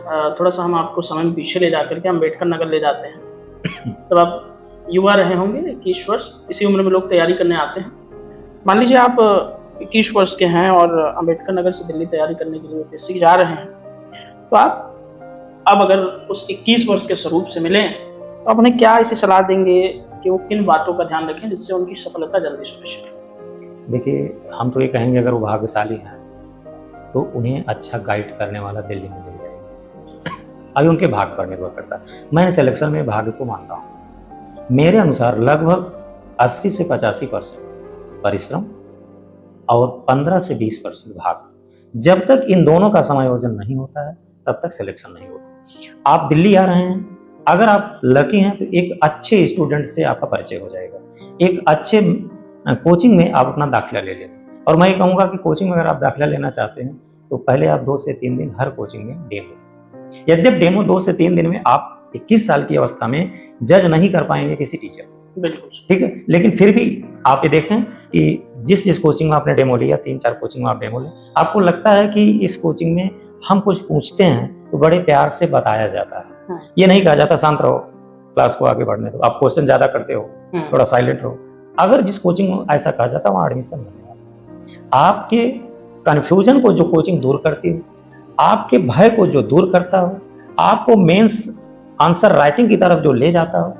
थोड़ा सा हम आपको समय में पीछे ले जाकर के अम्बेडकर नगर ले जाते हैं। तब आप युवा रहे होंगे, 21 वर्ष, इसी उम्र में लोग तैयारी करने आते हैं। मान लीजिए आप 21 वर्ष के हैं और अम्बेडकर नगर से दिल्ली तैयारी करने के लिए यूपीएससी जा रहे हैं, तो आप अब अगर उस 21 वर्ष के स्वरूप से मिलें तो आप उन्हें क्या ऐसी सलाह देंगे कि वो किन बातों का ध्यान रखें जिससे उनकी सफलता जल्दी सुनिश्चित हो? देखिए, हम तो ये कहेंगे अगर वो भाग्यशाली हैं तो उन्हें अच्छा गाइड करने वाला दिल्ली में मिल जाएगा। अभी उनके भाग्य पर निर्भर करता है। मैं सिलेक्शन में भाग्य को मानता हूँ। मेरे अनुसार लगभग 80 से 85% परिश्रम और 15 से 20% भाग्य। जब तक इन दोनों का समायोजन नहीं होता है तब तक सिलेक्शन नहीं होता। आप दिल्ली आ रहे हैं, अगर आप लकी हैं तो एक अच्छे स्टूडेंट से आपका परिचय हो जाएगा, एक अच्छे कोचिंग में आप अपना दाखिला ले लें। और मैं ये कहूँगा कि कोचिंग में अगर आप दाखिला लेना चाहते हैं तो पहले आप 2 से 3 दिन हर कोचिंग में डेमो। यद्यप डेमो 2 से 3 दिन में आप 21 साल की अवस्था में जज नहीं कर पाएंगे किसी टीचर को, बिल्कुल ठीक है, लेकिन फिर भी आप ये देखें कि जिस कोचिंग में आपने डेमो लिया, 3-4 कोचिंग में आप डेमो लें, आपको लगता है कि इस कोचिंग में हम कुछ पूछते हैं तो बड़े प्यार से बताया जाता है। ये नहीं कहा जाता शांत रहो, क्लास को आगे बढ़ने दो, आप क्वेश्चन ज्यादा करते हो, थोड़ा साइलेंट रहो। अगर जिस कोचिंग में ऐसा कहा जाता है वहाँ एडमिशन नहीं होता। आपके कंफ्यूजन को जो कोचिंग दूर करती हो, आपके भय को जो दूर करता हो, आपको मेंस आंसर राइटिंग की तरफ जो ले जाता हो,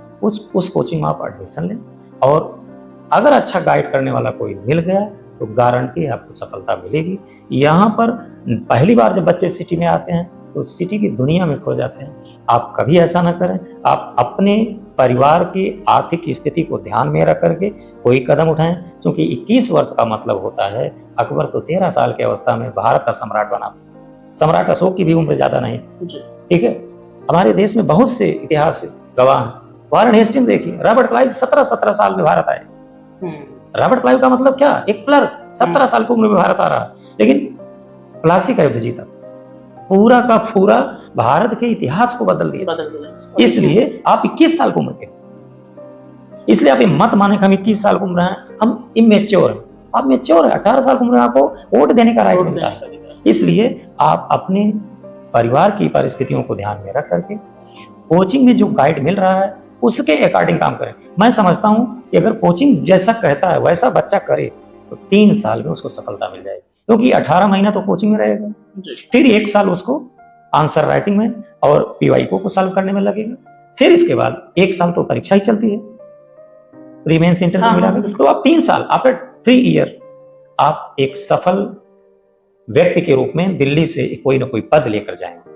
उस कोचिंग में आप एडमिशन लें। और अगर अच्छा गाइड करने वाला कोई मिल गया तो गारंटी आपको सफलता मिलेगी। यहाँ पर पहली बार जब बच्चे सिटी में आते हैं तो सिटी की दुनिया में खो जाते हैं। आप कभी ऐसा ना करें। आप अपने परिवार की आर्थिक स्थिति को ध्यान में रख करके कोई कदम उठाएं, क्योंकि 21 वर्ष का मतलब होता है अकबर तो 13 साल की अवस्था में भारत का सम्राट बना। सम्राट अशोक की भी उम्र ज्यादा नहीं, ठीक है। हमारे देश में बहुत से इतिहास गवाह हैं। वारेन हेस्टिंग्स देखिए, रॉबर्ट क्लाइव 17 साल में भारत आए। रॉबर्ट क्लाइव का मतलब क्या, एक क्लर्क 17 साल की उम्र में भारत आ रहा है, लेकिन प्लासी का युद्ध जीता, पूरा का पूरा भारत के इतिहास को बदल दिया। इसलिए आप 21 साल की उम्र के, इसलिए आप ये मत माने कि हम 21 साल की उम्र हैं, हम इमेच्योर हैं। आप मेच्योर है, 18 साल की उम्र में आपको वोट देने का राइट मिलता है। इसलिए आप अपने परिवार की परिस्थितियों को ध्यान में रख करके कोचिंग में जो गाइड मिल रहा है उसके अकॉर्डिंग काम करें। मैं समझता हूं कि अगर कोचिंग जैसा कहता है वैसा बच्चा करे तो 3 साल में उसको सफलता मिल जाएगी, क्योंकि 18 महीना तो कोचिंग में रहेगा, फिर 1 साल उसको आंसर राइटिंग में और पीवाईक्यू को सॉल्व करने में लगेगा, फिर इसके बाद 1 साल तो परीक्षा ही चलती है, प्री मेंस इंटरव्यू मिला के, तो आप 3 साल आफ्टर 3 ईयर आप एक सफल व्यक्ति के रूप में दिल्ली से कोई ना कोई पद लेकर जाएंगे।